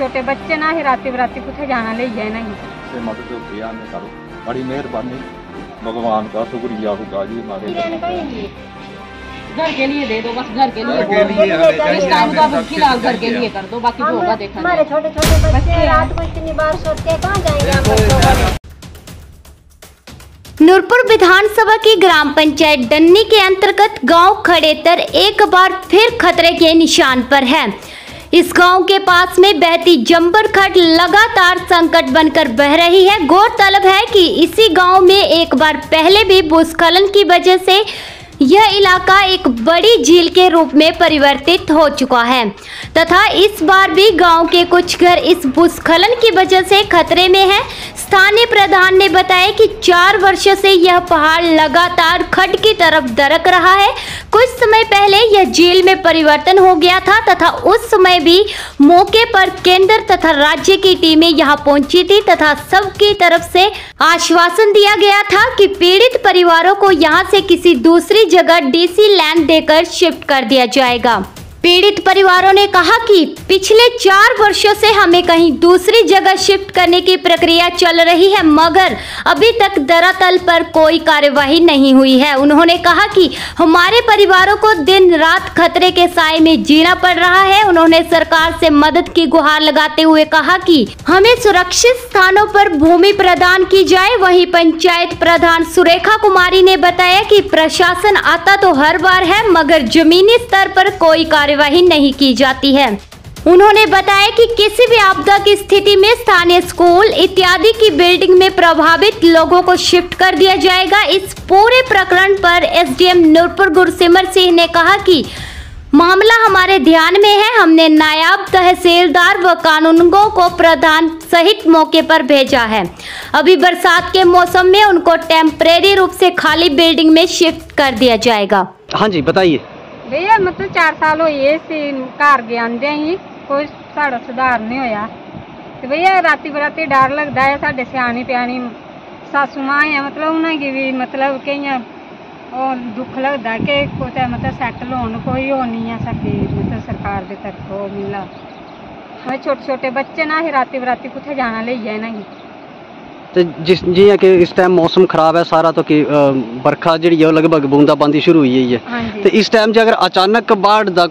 छोटे बच्चे ना ही राती बराती कुछ जाना ले जाए नहीं से मदद किया ने करो, बड़ी मेहरबानी, भगवान का शुक्रिया होगा जी। हमारे घर के लिए दे दो, बस घर के लिए इस टाइम का फिलहाल घर के लिए कर दो, बाकी जो होगा देखा। हमारे छोटे छोटे बच्चे रात को इतनी बार सोते हैं, कहाँ जाएंगे हम बच्चों को। नूरपुर विधानसभा की ग्राम पंचायत डन्नी के अंतर्गत गांव खड़ेतर एक बार फिर खतरे के निशान पर है। इस गांव के पास में बहती जंबर खड्ड लगातार संकट बनकर बह रही है। गौरतलब है कि इसी गांव में एक बार पहले भी भूस्खलन की वजह से यह इलाका एक बड़ी झील के रूप में परिवर्तित हो चुका है तथा इस बार भी गांव के कुछ घर इस भूस्खलन की वजह से खतरे में हैं। स्थानीय प्रधान ने बताया कि 4 वर्षों से यह पहाड़ लगातार खड्ड की तरफ दरक रहा है। कुछ समय पहले यह झील में परिवर्तन हो गया था तथा उस समय भी मौके पर केंद्र तथा राज्य की टीमें यहां पहुंची थी तथा सबकी तरफ से आश्वासन दिया गया था कि पीड़ित परिवारों को यहां से किसी दूसरी जगह डीसी लैंड देकर शिफ्ट कर दिया जाएगा। पीड़ित परिवारों ने कहा कि पिछले 4 वर्षों से हमें कहीं दूसरी जगह शिफ्ट करने की प्रक्रिया चल रही है, मगर अभी तक धरातल पर कोई कार्यवाही नहीं हुई है। उन्होंने कहा कि हमारे परिवारों को दिन रात खतरे के साए में जीना पड़ रहा है। उन्होंने सरकार से मदद की गुहार लगाते हुए कहा कि हमें सुरक्षित स्थानों पर भूमि प्रदान की जाए। वहीं पंचायत प्रधान सुरेखा कुमारी ने बताया कि प्रशासन आता तो हर बार है, मगर जमीनी स्तर पर कोई कार्यवाही नहीं की जाती है। उन्होंने बताया कि किसी भी आपदा की स्थिति में स्थानीय स्कूल इत्यादि की बिल्डिंग में प्रभावित लोगों को शिफ्ट कर दिया जाएगा। इस पूरे प्रकरण पर एसडीएम नूरपुर गुरसिमर सिंह ने कहा कि मामला हमारे ध्यान में है। हमने नायब तहसीलदार व कानूनगो को प्रधान सहित मौके पर भेजा है। अभी बरसात के मौसम में उनको टेम्परेरी रूप से खाली बिल्डिंग में शिफ्ट कर दिया जाएगा। हाँ जी बताइए भैया, मतलब 4 साल होइए घर गए आंदे ही कोई साड़ा सुधार नहीं होया। तो भैया राती बराती डर लगता है। साढ़े सियानी प्यानी सासू माँ है, मतलब उन्हें भी मतलब कई दुख लगता है कि कुछ मतलब सैटल होने कोई हो नहीं है सकी, मतलब सरकार की तरफों मिला। हमें छोटे छोटे बच्चे ना ही राती बराती कुछ जाना ले जाए नहीं। तो जिस जियां कि इस टाइम मौसम खराब है सारा, तो कि बरखा जी लगभग बूंदाबांदी शुरू हुई है। हाँ तो इस टाइम अगर अचानक बाढ़ का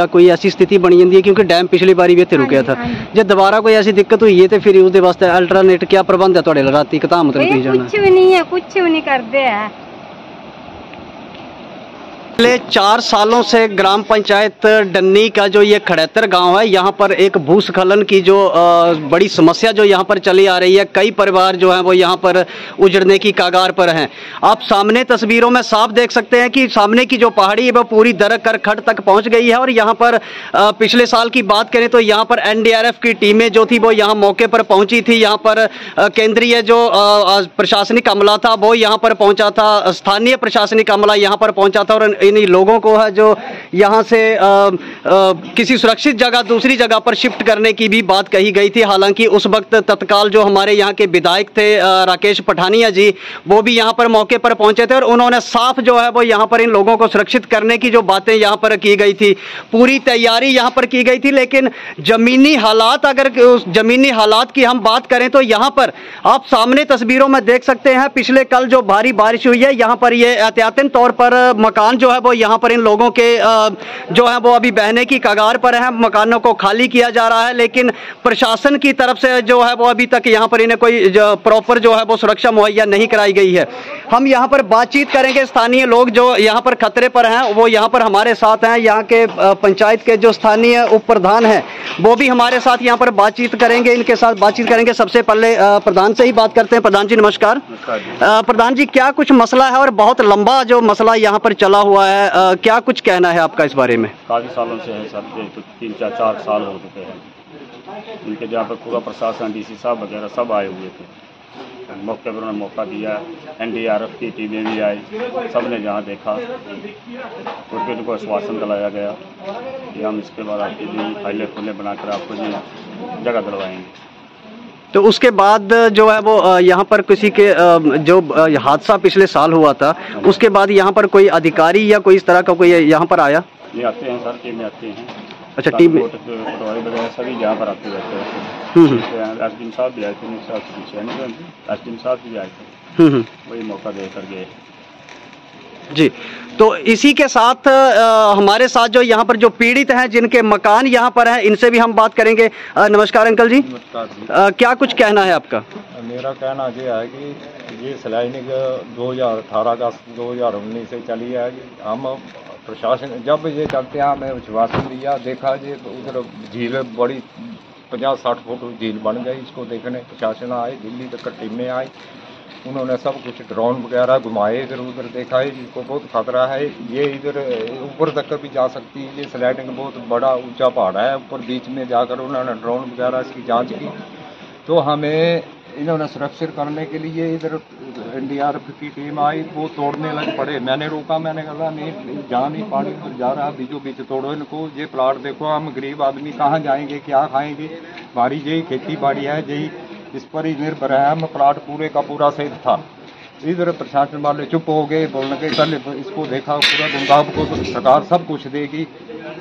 कोई ऐसी स्थिति बनी जाती है, क्योंकि डैम पिछली बारी भी इतने रुकया था, जब दोबारा कोई ऐसी दिक्कत हुई है तो फिर उसके वास्ते अल्टरनेट क्या प्रबंध है थोड़े राती कता मतलब कुछ भी नहीं है, कुछ भी नहीं करते है। पिछले 4 सालों से ग्राम पंचायत डन्नी का जो ये खड़ेतर गांव है, यहाँ पर एक भूस्खलन की जो बड़ी समस्या जो यहाँ पर चली आ रही है। कई परिवार जो हैं वो यहाँ पर उजड़ने की कगार पर हैं। आप सामने तस्वीरों में साफ देख सकते हैं कि सामने की जो पहाड़ी है वो पूरी दरक कर खड्ड तक पहुँच गई है। और यहाँ पर पिछले साल की बात करें तो यहाँ पर NDRF की टीमें जो थी वो यहाँ मौके पर पहुँची थी। यहाँ पर केंद्रीय जो प्रशासनिक अमला था वो यहाँ पर पहुँचा था, स्थानीय प्रशासनिक अमला यहाँ पर पहुँचा था और इन लोगों को है जो यहाँ से किसी सुरक्षित जगह दूसरी जगह पर शिफ्ट करने की भी बात कही गई थी। हालांकि उस वक्त तत्काल जो हमारे यहाँ के विधायक थे राकेश पठानिया जी, वो भी यहाँ पर मौके पर पहुंचे थे और उन्होंने साफ जो है वो यहाँ पर इन लोगों को सुरक्षित करने की जो बातें यहाँ पर की गई थी, पूरी तैयारी यहाँ पर की गई थी। लेकिन जमीनी हालात, अगर उस जमीनी हालात की हम बात करें तो यहाँ पर आप सामने तस्वीरों में देख सकते हैं, पिछले कल जो भारी बारिश हुई है यहाँ पर ये एहतियातन तौर पर मकान जो है वो यहाँ पर इन लोगों के जो है वो अभी बहने की कगार पर है। मकानों को खाली किया जा रहा है, लेकिन प्रशासन की तरफ से जो है वो अभी तक यहाँ पर इन्हें कोई प्रॉपर जो है वो सुरक्षा मुहैया नहीं कराई गई है। हम यहाँ पर बातचीत करेंगे, स्थानीय लोग जो यहाँ पर खतरे पर हैं वो यहाँ पर हमारे साथ हैं। यहाँ के पंचायत के जो स्थानीय उप प्रधान हैं वो भी हमारे साथ यहाँ पर बातचीत करेंगे, इनके साथ बातचीत करेंगे। सबसे पहले प्रधान से ही बात करते हैं। प्रधान जी नमस्कार। प्रधान जी, क्या कुछ मसला है और बहुत लंबा जो मसला यहाँ पर चला हुआ है, क्या कुछ कहना है आपका इस बारे में? काफ़ी सालों से है सर, तो 3-4 साल हो चुके हैं इनके, जहाँ पर पूरा प्रशासन डीसी साहब वगैरह सब आए हुए थे। मौके पर उन्होंने मौका दिया, NDRF की टीमें भी आई, सब ने जहाँ देखा तो फिर उनको आश्वासन दिलाया गया कि हम इसके बाद आपकी जी फाइलें फुलें बनाकर आपको जी जगह दिलवाएंगे। तो उसके बाद जो है वो यहाँ पर किसी के जो हादसा पिछले साल हुआ था, उसके बाद यहाँ पर कोई अधिकारी या कोई इस तरह का कोई यहाँ पर आया? ये आते हैं सर, टीम में आते हैं, अच्छा, टीम में पटवारी वगैरह सभी यहाँ पर आते रहते हैं। एसडीएम साहब भी आए थे, एसडीएम साहब भी आए थे, वही मौका दे कर गए। जी, तो इसी के साथ हमारे साथ जो यहाँ पर जो पीड़ित हैं, जिनके मकान यहाँ पर हैं, इनसे भी हम बात करेंगे। नमस्कार अंकल जी। नमस्कार जी। क्या कुछ कहना है आपका? मेरा कहना ये है कि ये स्लाइडिंग 2018 अगस्त 2019 से चली है। हम प्रशासन जब ये चलते हैं हमें आश्वासन दिया, देखा जी उधर झील बड़ी 50-60 फुट झील बन गई। इसको देखने प्रशासन आए, दिल्ली तक टीमें आई, उन्होंने सब कुछ ड्रोन वगैरह घुमाए, इधर उधर देखा है। इसको बहुत खतरा है, ये इधर ऊपर तक भी जा सकती है। ये स्लाइडिंग बहुत बड़ा ऊंचा पहाड़ है, ऊपर बीच में जाकर उन्होंने ड्रोन वगैरह इसकी जांच की। तो हमें इन्होंने सुरक्षित करने के लिए इधर एनडीआरएफ की टीम आई, वो तोड़ने लग पड़े। मैंने रोका, मैंने कहा नहीं, जहाँ नहीं पानी उधर जा रहा, बीचों बीच तोड़ो इनको। ये प्लाट देखो, हम गरीब आदमी कहाँ जाएंगे, क्या खाएंगे? हमारी यही खेती बाड़ी है, यही इस पर ही निर्भर है। हम प्लाट पूरे का पूरा सही था। इधर प्रशासन वाले चुप हो गए, बोलने के कल इसको देखा पूरा गुमगाब को तो सरकार सब कुछ देगी।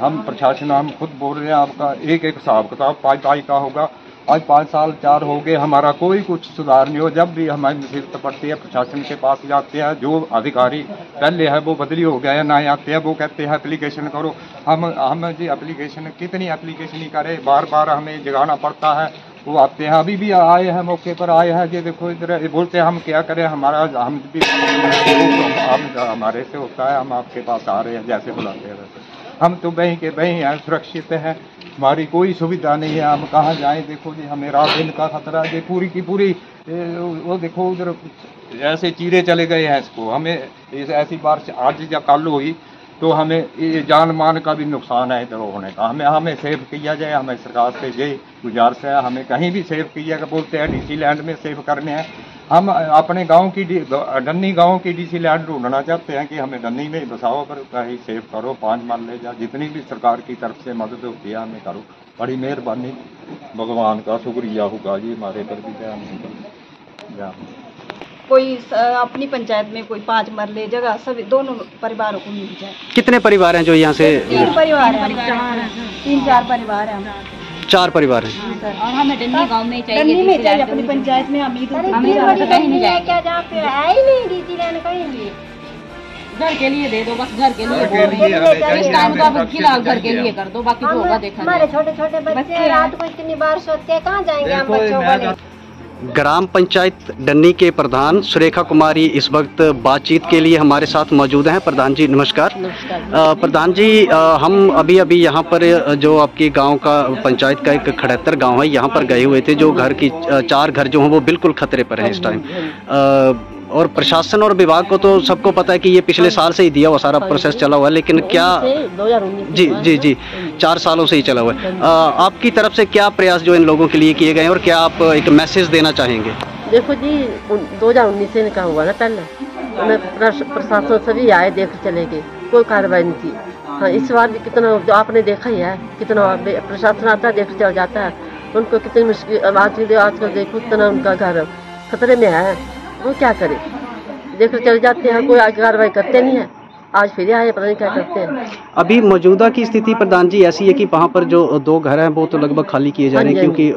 हम प्रशासन हम खुद बोल रहे हैं, आपका एक हिसाब किताब पाई का होगा। आज 5 साल 4 हो गए, हमारा कोई कुछ सुधार नहीं हो। जब भी हमारी मुसीबत पड़ती है प्रशासन के पास जाते हैं, जो अधिकारी पहले है वो बदली हो गया है, ना आते हैं, वो कहते हैं एप्लीकेशन करो। हम जी एप्लीकेशन कितनी एप्लीकेशन ही करें, बार बार हमें जगाना पड़ता है। वो आते हैं, अभी भी आए हैं, मौके पर आए हैं। ये देखो इधर बोलते हैं हम क्या करें, हमारा हम भी हमारे से होता है, हम आपके पास आ रहे हैं, जैसे बुलाते हैं वैसे। हम तो वहीं के वहीं हैं, सुरक्षित हैं, हमारी कोई सुविधा नहीं है, हम कहाँ जाएं? देखो जी हमें रात दिन का खतरा है। ये पूरी की पूरी वो देखो उधर ऐसे चीरे चले गए हैं इसको। हमें ऐसी बारिश आज या कल हुई तो हमें ये जान मान का भी नुकसान है इधर होने का। हमें सेव किया जाए, हमें सरकार से यही गुजारिश है। हमें कहीं भी सेव किया, बोलते हैं डीसी लैंड में सेव करने हैं। हम अपने गांव की डन्नी गांव की डीसी लैंड ढूंढना चाहते हैं कि हमें डन्नी में बसाओ, पर कहीं सेव करो, 5 मरले जा जितनी भी सरकार की तरफ से मदद होती है हमें करो। बड़ी मेहरबानी, भगवान का शुक्रिया होगा जी, हमारे पर भी ध्यान। कोई अपनी पंचायत में कोई 5 मरले जगह सभी दोनों परिवारों को मिल जाए। कितने परिवार हैं जो यहाँ से? 3 परिवार हैं, 3-4 परिवार हैं। 4 परिवार हैं। और हमें डन्नी गांव में चाहिए, डन्नी में चाहिए अपनी पंचायत में। हम क्या जहाँ पे है ही नहीं डीसी लैंड कहीं भी। घर के लिए दे दो, बस घर के लिए। इस टाइम तो आप फिलहाल घर के लिए कर दो, बाकी तो होगा देखा। हमारे छोटे छोटे बच्चे रात को इतनी बारिश होती है, कहाँ जाएंगे हम बच्चों को? ग्राम पंचायत डन्नी के प्रधान सुरेखा कुमारी इस वक्त बातचीत के लिए हमारे साथ मौजूद हैं। प्रधान जी नमस्कार। प्रधान जी, हम अभी यहाँ पर जो आपके गांव का पंचायत का एक खड़ेतर गांव है, यहाँ पर गए हुए थे। जो घर की 4 घर जो हैं वो बिल्कुल खतरे पर हैं इस टाइम। और प्रशासन और विभाग को तो सबको पता है कि ये पिछले साल से ही दिया हुआ सारा प्रोसेस चला हुआ है, लेकिन क्या 2019 जी 4 सालों से ही चला हुआ है। आपकी तरफ से क्या प्रयास जो इन लोगों के लिए किए गए हैं और क्या आप एक मैसेज देना चाहेंगे? देखो जी 2019 से निकाह हुआ ना, पहले प्रशासन सभी आए, देख चले गए, कोई कार्रवाई नहीं की। हाँ, इस बार भी कितना जो आपने देखा ही है, कितना प्रशासन आता है, देख चल जाता है। उनको कितनी मुश्किल आजकल देखो, कितना उनका घर खतरे में है, वो क्या करे, देख चल जाते हैं, कोई कार्रवाई करते नहीं है। आज फिर आए, पता नहीं क्या करते हैं। अभी मौजूदा की स्थिति प्रधान जी ऐसी है कि वहाँ पर जो 2 घर हैं वो तो लगभग खाली किए जा रहे हैं, क्योंकि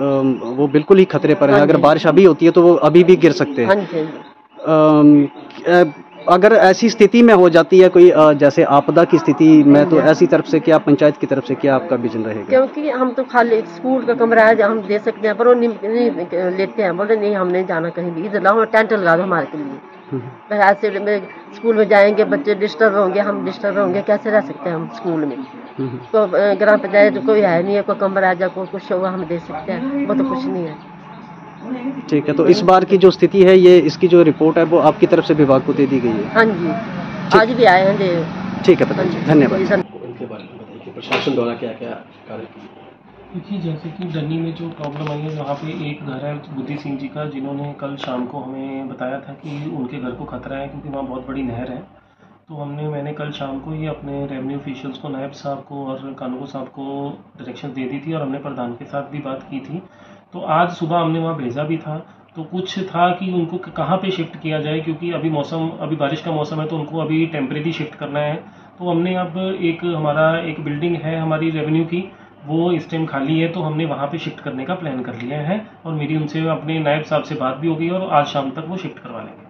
वो बिल्कुल ही खतरे पर हैं। अगर बारिश अभी होती है तो वो अभी भी गिर सकते हैं। अगर ऐसी स्थिति में हो जाती है कोई जैसे आपदा की स्थिति में, तो ऐसी तरफ से क्या, पंचायत की तरफ से क्या आपका विजन रहेगा? क्योंकि हम तो खाली स्कूल का कमरा है, हम दे सकते हैं, पर वो नहीं लेते हैं। बोले नहीं, हम नहीं जाना कहीं भी, इधर लाओ, टेंट लगा दो हमारे के लिए। ऐसे स्कूल में जाएंगे, बच्चे डिस्टर्ब होंगे, हम डिस्टर्ब होंगे, कैसे रह सकते हैं हम स्कूल में? तो ग्राम पंचायत तो कोई है नहीं है, कोई कमरा है, कोई कुछ होगा हम दे सकते हैं, वो तो कुछ नहीं है। ठीक है, तो इस बार की जो स्थिति है, ये इसकी जो रिपोर्ट है वो आपकी तरफ से विभाग को दे दी गई है? हाँ जी, आज भी आए हैं। ठीक है प्रधान जी, धन्यवाद। इनके बारे में बताइए, प्रशासन द्वारा क्या क्या कार्य किए? देखिए, जैसे कि डन्नी में जो प्रॉब्लम आई है, वहाँ पे एक घर है बुद्धि सिंह जी का, जिन्होंने कल शाम को हमें बताया था कि उनके घर को खतरा है, क्योंकि वहाँ बहुत बड़ी नहर है। तो मैंने कल शाम को ही अपने रेवेन्यू ऑफिशियल्स को, नायब साहब को और कानून साहब को डायरेक्शन दे दी थी, और हमने प्रधान के साथ भी बात की थी। तो आज सुबह हमने वहाँ भेजा भी था। तो कुछ था कि उनको कहाँ पे शिफ्ट किया जाए, क्योंकि अभी बारिश का मौसम है, तो उनको अभी टेम्परेरी शिफ्ट करना है। तो हमने अब हमारा एक बिल्डिंग है हमारी रेवेन्यू की, वो इस टाइम खाली है, तो हमने वहाँ पे शिफ्ट करने का प्लान कर लिया है और मेरी उनसे अपने नायब साहब से बात भी हो गई और आज शाम तक वो शिफ्ट करवा लेंगे।